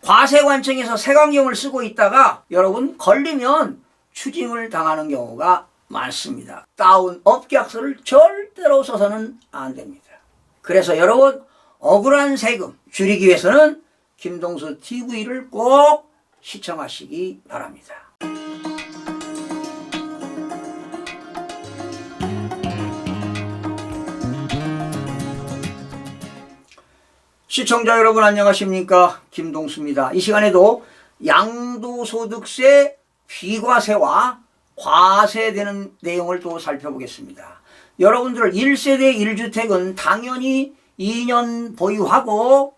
과세관청에서 세관경을 쓰고 있다가 여러분 걸리면 추징을 당하는 경우가 많습니다. 다운업 계약서를 절대로 써서는 안 됩니다. 그래서 여러분 억울한 세금 줄이기 위해서는 김동수 TV를 꼭 시청하시기 바랍니다. 시청자 여러분 안녕하십니까? 김동수입니다. 이 시간에도 양도소득세 비과세와 과세되는 내용을 또 살펴보겠습니다. 여러분들 1세대 1주택은 당연히 2년 보유하고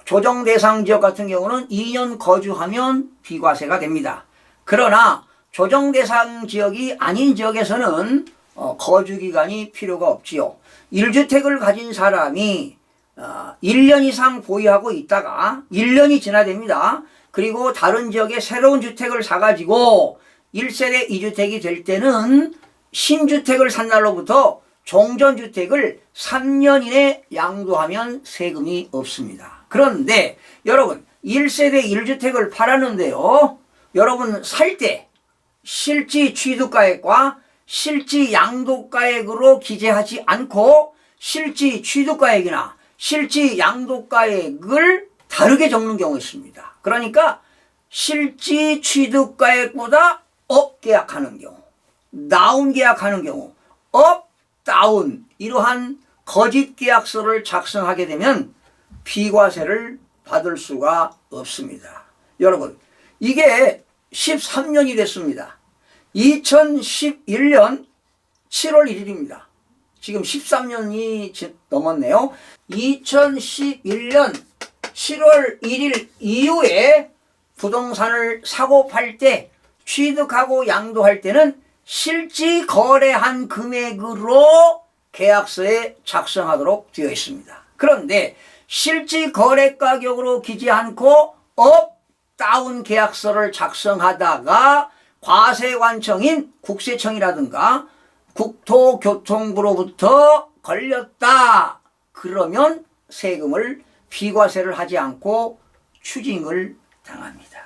조정 대상 지역 같은 경우는 2년 거주하면 비과세가 됩니다. 그러나 조정 대상 지역이 아닌 지역에서는 거주 기간이 필요가 없지요. 1주택을 가진 사람이 1년 이상 보유하고 있다가 1년이 지나됩니다. 그리고 다른 지역에 새로운 주택을 사가지고 1세대 2주택이 될 때는 신주택을 산 날로부터 종전주택을 3년 이내 양도하면 세금이 없습니다. 그런데 여러분 1세대 1주택을 팔았는데요. 여러분 살 때 실지 취득가액과 실지 양도가액으로 기재하지 않고 실지 취득가액이나 실지 양도가액을 다르게 적는 경우가 있습니다. 그러니까 실지 취득가액보다 업 계약하는 경우, 다운 계약하는 경우, 업, 다운 이러한 거짓 계약서를 작성하게 되면 비과세를 받을 수가 없습니다. 여러분 이게 13년이 됐습니다. 2011년 7월 1일입니다. 지금 13년이 넘었네요. 2011년 7월 1일 이후에 부동산을 사고 팔 때 취득하고 양도할 때는 실지 거래한 금액으로 계약서에 작성하도록 되어 있습니다. 그런데 실지 거래 가격으로 기재 않고 업, 다운 계약서를 작성하다가 과세관청인 국세청이라든가 국토교통부로부터 걸렸다. 그러면 세금을 비과세를 하지 않고 추징을 당합니다.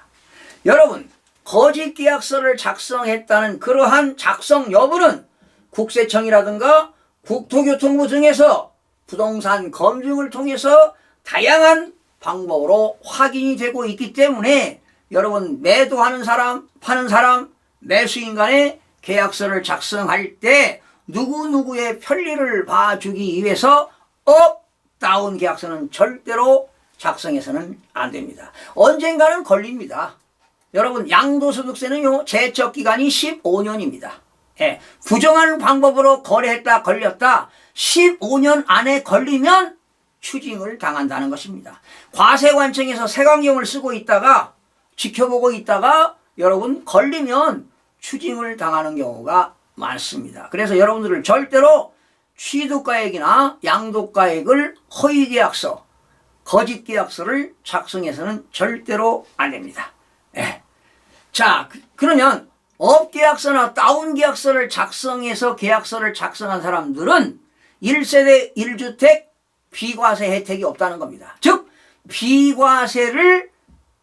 여러분 거짓 계약서를 작성했다는 그러한 작성 여부는 국세청이라든가 국토교통부 등에서 부동산 검증을 통해서 다양한 방법으로 확인이 되고 있기 때문에 여러분 매도하는 사람, 파는 사람, 매수인 간에 계약서를 작성할 때 누구누구의 편리를 봐주기 위해서 업, 다운 계약서는 절대로 작성해서는 안 됩니다. 언젠가는 걸립니다. 여러분 양도소득세는요 제척기간이 15년입니다. 예, 부정한 방법으로 거래했다 걸렸다 15년 안에 걸리면 추징을 당한다는 것입니다. 과세관청에서 세관경을 쓰고 있다가 지켜보고 있다가 여러분 걸리면 추징을 당하는 경우가 많습니다. 그래서 여러분들을 절대로 취득가액이나 양도가액을 허위계약서, 거짓계약서를 작성해서는 절대로 안 됩니다. 예. 자, 그러면 업계약서나 다운계약서를 작성해서 계약서를 작성한 사람들은 1세대 1주택 비과세 혜택이 없다는 겁니다. 즉 비과세를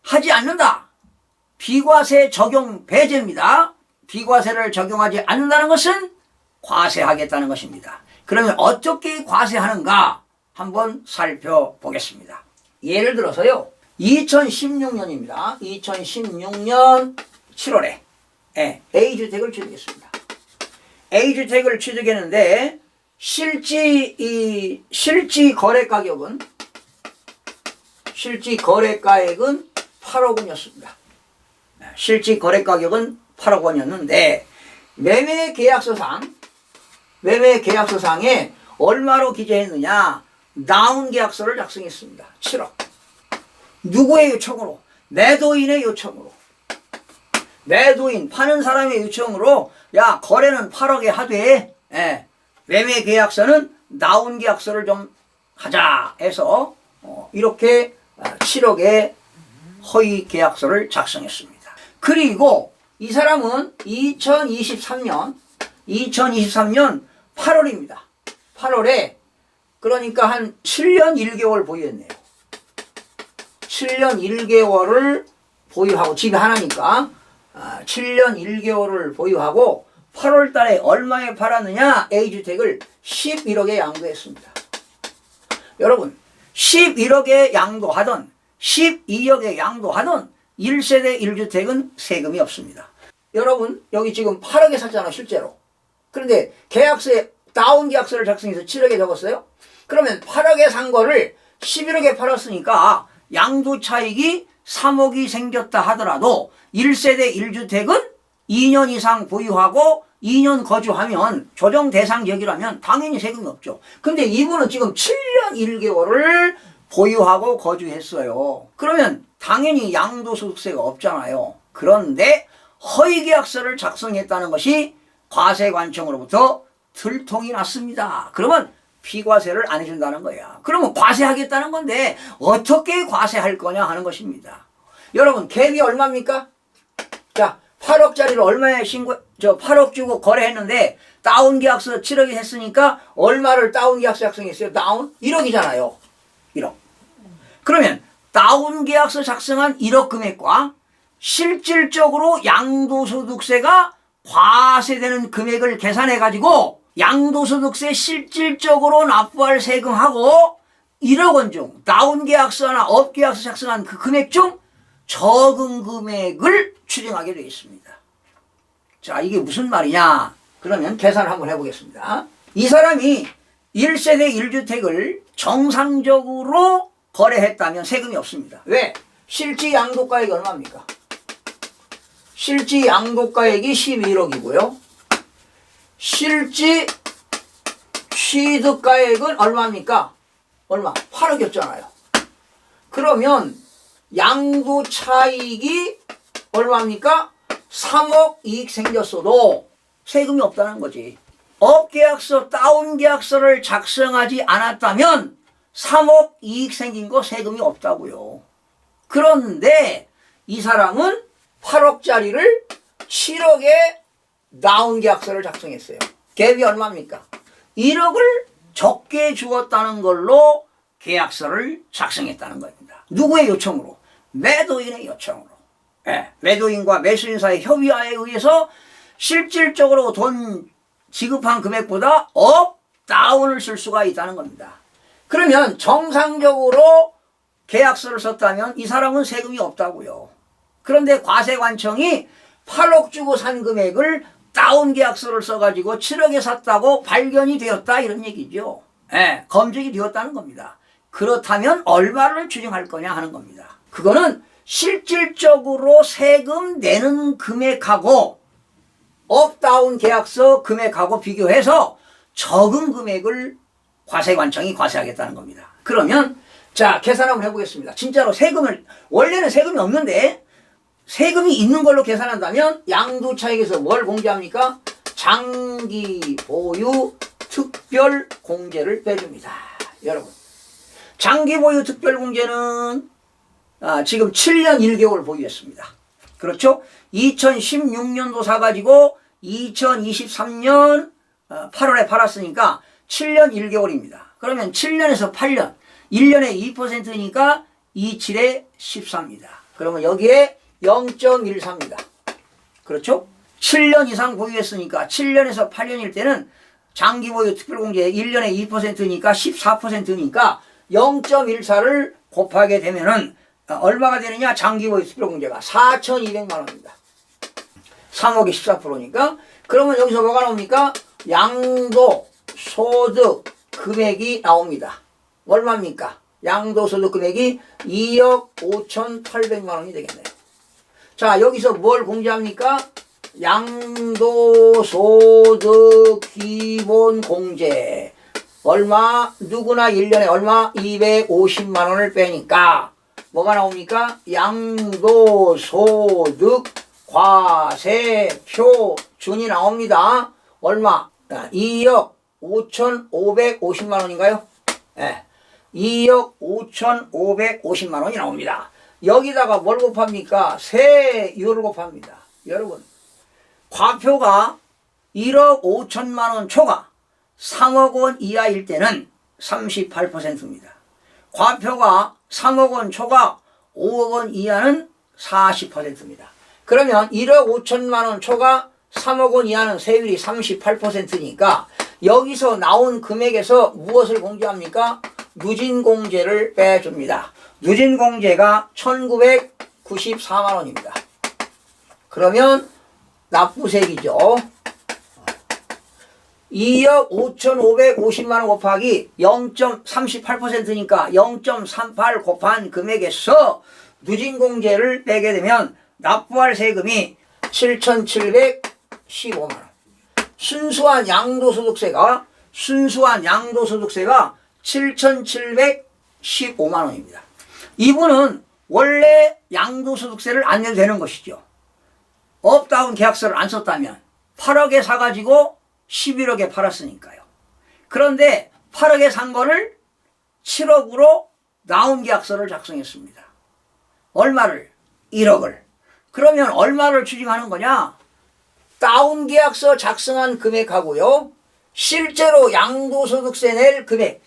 하지 않는다. 비과세 적용 배제입니다. 비과세를 적용하지 않는다는 것은 과세하겠다는 것입니다. 그러면 어떻게 과세하는가 한번 살펴보겠습니다. 예를 들어서요. 2016년입니다. 2016년 7월에 A주택을 취득했습니다. A주택을 취득했는데 실지 거래 가격은 실지 거래가액은 8억 원이었습니다. 실지 거래가격은 8억 원이었는데 매매 계약서상에 얼마로 기재했느냐? 다운 계약서를 작성했습니다. 7억. 누구의 요청으로? 매도인의 요청으로. 매도인, 파는 사람의 요청으로 야 거래는 8억에 하되 매매 계약서는 다운 계약서를 좀 하자 해서 이렇게 7억의 허위 계약서를 작성했습니다. 그리고 이 사람은 2023년 8월입니다. 8월에 그러니까 한 7년 1개월 보유했네요. 7년 1개월을 보유하고 집이 하나니까 7년 1개월을 보유하고 8월 달에 얼마에 팔았느냐? A주택을 11억에 양도했습니다. 여러분 11억에 양도하던 12억에 양도하던 1세대 1주택은 세금이 없습니다. 여러분 여기 지금 8억에 샀잖아 실제로. 그런데 계약서에 다운 계약서를 작성해서 7억에 적었어요. 그러면 8억에 산 거를 11억에 팔았으니까 양도 차익이 3억이 생겼다 하더라도 1세대 1주택은 2년 이상 보유하고 2년 거주하면 조정 대상 지역이라면 당연히 세금이 없죠. 근데 이분은 지금 7년 1개월을 보유하고 거주했어요. 그러면 당연히 양도소득세가 없잖아요. 그런데 허위계약서를 작성했다는 것이 과세관청으로부터 들통이 났습니다. 그러면 비과세를 안 해준다는 거야. 그러면 과세하겠다는 건데 어떻게 과세할 거냐 하는 것입니다. 여러분 갭이 얼마입니까? 자 8억짜리를 얼마에 8억 주고 거래했는데 다운 계약서 7억이 했으니까 얼마를 다운 계약서 작성했어요? 다운 1억이잖아요. 1억. 그러면 다운 계약서 작성한 1억 금액과 실질적으로 양도소득세가 과세되는 금액을 계산해 가지고 양도소득세 실질적으로 납부할 세금하고 1억 원 중 다운 계약서나 업 계약서 작성한 그 금액 중 적은 금액을 추정하게 되어 있습니다. 자, 이게 무슨 말이냐? 그러면 계산을 한번 해보겠습니다. 이 사람이 1세대 1주택을 정상적으로 거래했다면 세금이 없습니다. 왜? 실지 양도가액이 얼마입니까? 실지 양도가액이 11억이고요. 실지 취득가액은 얼마입니까? 얼마? 8억이었잖아요. 그러면 양도 차익이 얼마입니까? 3억 이익 생겼어도 세금이 없다는 거지. 업계약서, 다운계약서를 작성하지 않았다면 3억 이익 생긴 거 세금이 없다고요. 그런데 이 사람은 8억짜리를 7억에 다운계약서를 작성했어요. 갭이 얼마입니까? 1억을 적게 주었다는 걸로 계약서를 작성했다는 겁니다. 누구의 요청으로? 매도인의 요청으로. 네, 매도인과 매수인 사이 협의하에 의해서 실질적으로 돈 지급한 금액보다 업, 다운을 쓸 수가 있다는 겁니다. 그러면 정상적으로 계약서를 썼다면 이 사람은 세금이 없다고요. 그런데 과세관청이 8억 주고 산 금액을 다운 계약서를 써가지고 7억에 샀다고 발견이 되었다 이런 얘기죠. 네, 검증이 되었다는 겁니다. 그렇다면 얼마를 추징할 거냐 하는 겁니다. 그거는 실질적으로 세금 내는 금액하고 업다운 계약서 금액하고 비교해서 적은 금액을 과세관청이 과세하겠다는 겁니다. 그러면 자 계산 한번 해보겠습니다. 진짜로 세금을 원래는 세금이 없는데 세금이 있는 걸로 계산한다면 양도차익에서 뭘 공제합니까? 장기 보유 특별 공제를 빼줍니다. 여러분 장기 보유 특별 공제는 지금 7년 1개월 보유했습니다. 그렇죠? 2016년도 사가지고 2023년 8월에 팔았으니까 7년 1개월입니다. 그러면 7년에서 8년 1년에 2%니까 27에 14입니다. 그러면 여기에 0.14입니다. 그렇죠? 7년 이상 보유했으니까 7년에서 8년일 때는 장기 보유 특별공제 1년에 2%니까 14%니까 0.14를 곱하게 되면은 얼마가 되느냐? 장기 보유 특별공제가 4,200만 원입니다. 3억이 14%니까 그러면 여기서 뭐가 나옵니까? 양도소득 금액이 나옵니다. 얼마입니까? 양도소득 금액이 2억 5,800만 원이 되겠네요. 자 여기서 뭘 공제합니까? 양도소득 기본공제 얼마? 누구나 1년에 얼마? 250만 원을 빼니까 뭐가 나옵니까? 양도소득 과세표준이 나옵니다. 얼마? 2억 5,550만 원인가요? 네. 2억 5,550만 원이 나옵니다. 여기다가 뭘 곱합니까? 세율을 곱합니다. 여러분 과표가 1억 5천만 원 초과 3억 원 이하일 때는 38%입니다. 과표가 3억 원 초과 5억 원 이하는 40%입니다. 그러면 1억 5천만 원 초과 3억 원 이하는 세율이 38%니까 여기서 나온 금액에서 무엇을 공제합니까? 누진공제를 빼줍니다. 누진공제가 1994만 원입니다. 그러면 납부세액이죠. 2억 5,550만 원 곱하기 0.38%니까 0.38 곱한 금액에서 누진공제를 빼게 되면 납부할 세금이 7,715만 원. 순수한 양도소득세가 7,715만 원입니다. 이분은 원래 양도소득세를 안 내도 되는 것이죠. 업다운 계약서를 안 썼다면 8억에 사가지고 11억에 팔았으니까요. 그런데 8억에 산 거를 7억으로 나온 계약서를 작성했습니다. 얼마를? 1억을. 그러면 얼마를 추징하는 거냐? 다운 계약서 작성한 금액하고요, 실제로 양도소득세 낼 금액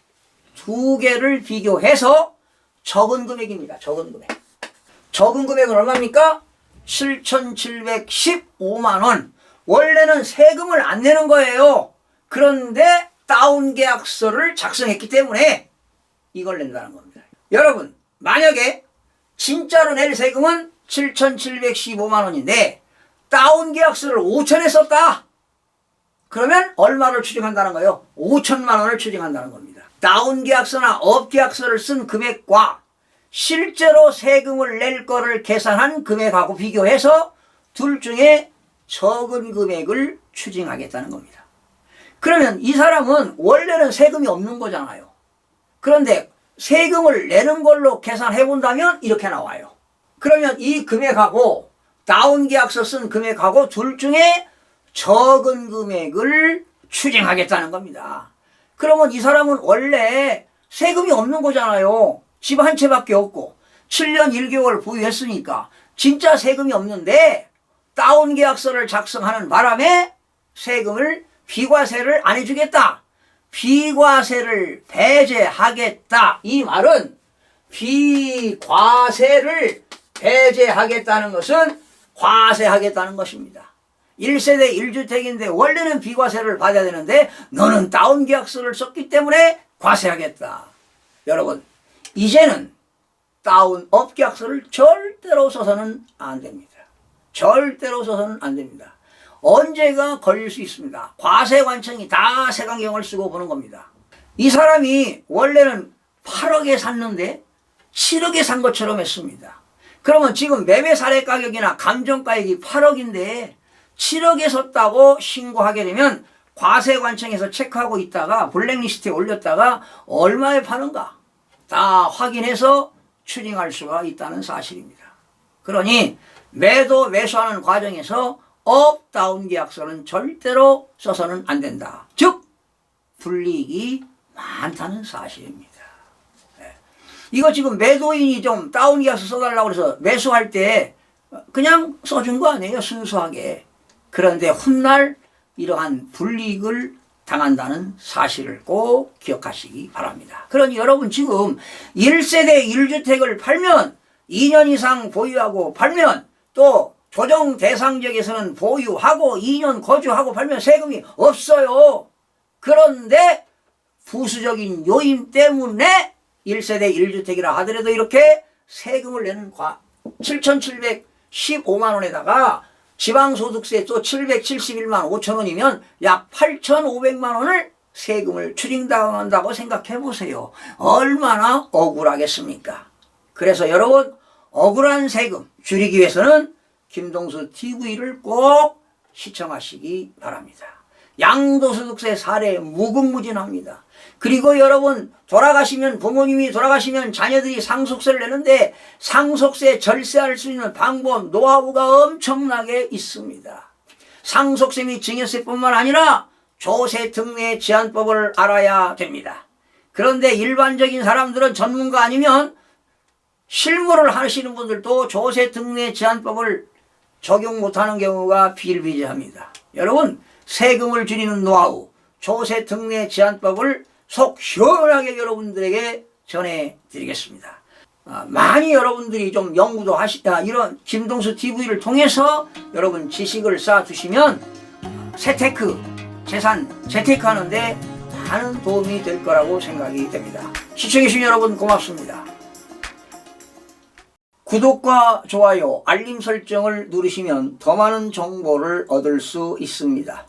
두 개를 비교해서 적은 금액입니다. 적은 금액. 적은 금액은 얼마입니까? 7,715만 원. 원래는 세금을 안 내는 거예요. 그런데 다운 계약서를 작성했기 때문에 이걸 낸다는 겁니다. 여러분, 만약에 진짜로 낼 세금은 7,715만 원인데 다운 계약서를 5천에 썼다. 그러면 얼마를 추징한다는 거예요? 5천만 원을 추징한다는 겁니다. 다운 계약서나 업 계약서를 쓴 금액과 실제로 세금을 낼 거를 계산한 금액하고 비교해서 둘 중에 적은 금액을 추징하겠다는 겁니다. 그러면 이 사람은 원래는 세금이 없는 거잖아요. 그런데 세금을 내는 걸로 계산해 본다면 이렇게 나와요. 그러면 이 금액하고 다운 계약서 쓴 금액하고 둘 중에 적은 금액을 추징하겠다는 겁니다. 그러면 이 사람은 원래 세금이 없는 거잖아요. 집 한 채밖에 없고 7년 1개월 보유했으니까 진짜 세금이 없는데 다운 계약서를 작성하는 바람에 세금을 비과세를 안 해주겠다. 비과세를 배제하겠다. 이 말은 비과세를 배제하겠다는 것은 과세하겠다는 것입니다. 1세대 1주택인데 원래는 비과세를 받아야 되는데 너는 다운 계약서를 썼기 때문에 과세하겠다. 여러분, 이제는 다운 업 계약서를 절대로 써서는 안 됩니다. 절대로 써서는 안 됩니다. 언제가 걸릴 수 있습니다. 과세관청이 다 색안경을 쓰고 보는 겁니다. 이 사람이 원래는 8억에 샀는데 7억에 산 것처럼 했습니다. 그러면 지금 매매 사례 가격이나 감정가액이 8억인데 7억에 섰다고 신고하게 되면 과세관청에서 체크하고 있다가 블랙리스트에 올렸다가 얼마에 파는가 다 확인해서 추징할 수가 있다는 사실입니다. 그러니 매도 매수하는 과정에서 업 다운 계약서는 절대로 써서는 안 된다. 즉 불이익이 많다는 사실입니다. 이거 지금 매도인이 좀 다운 계약서 써달라고 해서 매수할 때 그냥 써준 거 아니에요, 순수하게. 그런데 훗날 이러한 불이익을 당한다는 사실을 꼭 기억하시기 바랍니다. 그러니 여러분 지금 1세대 1주택을 팔면 2년 이상 보유하고 팔면 또 조정 대상 지역에서는 보유하고 2년 거주하고 팔면 세금이 없어요. 그런데 부수적인 요인 때문에 1세대 1주택이라 하더라도 이렇게 세금을 내는 7,715만 원에다가 지방소득세 또 771만 5천 원이면 약 8,500만 원을 세금을 추징당한다고 생각해 보세요. 얼마나 억울하겠습니까? 그래서 여러분, 억울한 세금 줄이기 위해서는 김동수 TV를 꼭 시청하시기 바랍니다. 양도소득세 사례 무궁무진합니다. 그리고 여러분, 돌아가시면, 부모님이 돌아가시면 자녀들이 상속세를 내는데 상속세 절세할 수 있는 방법, 노하우가 엄청나게 있습니다. 상속세 및 증여세뿐만 아니라 조세 특례 제한법을 알아야 됩니다. 그런데 일반적인 사람들은 전문가 아니면 실무를 하시는 분들도 조세 특례 제한법을 적용 못하는 경우가 비일비재합니다. 여러분, 세금을 줄이는 노하우, 조세 특례 제한법을 속 시원하게 여러분들에게 전해드리겠습니다. 많이 여러분들이 좀 연구도 이런 김동수 TV를 통해서 여러분 지식을 쌓아두시면 재테크, 재산 재테크하는데 많은 도움이 될 거라고 생각이 됩니다. 시청해주신 여러분 고맙습니다. 구독과 좋아요, 알림 설정을 누르시면 더 많은 정보를 얻을 수 있습니다.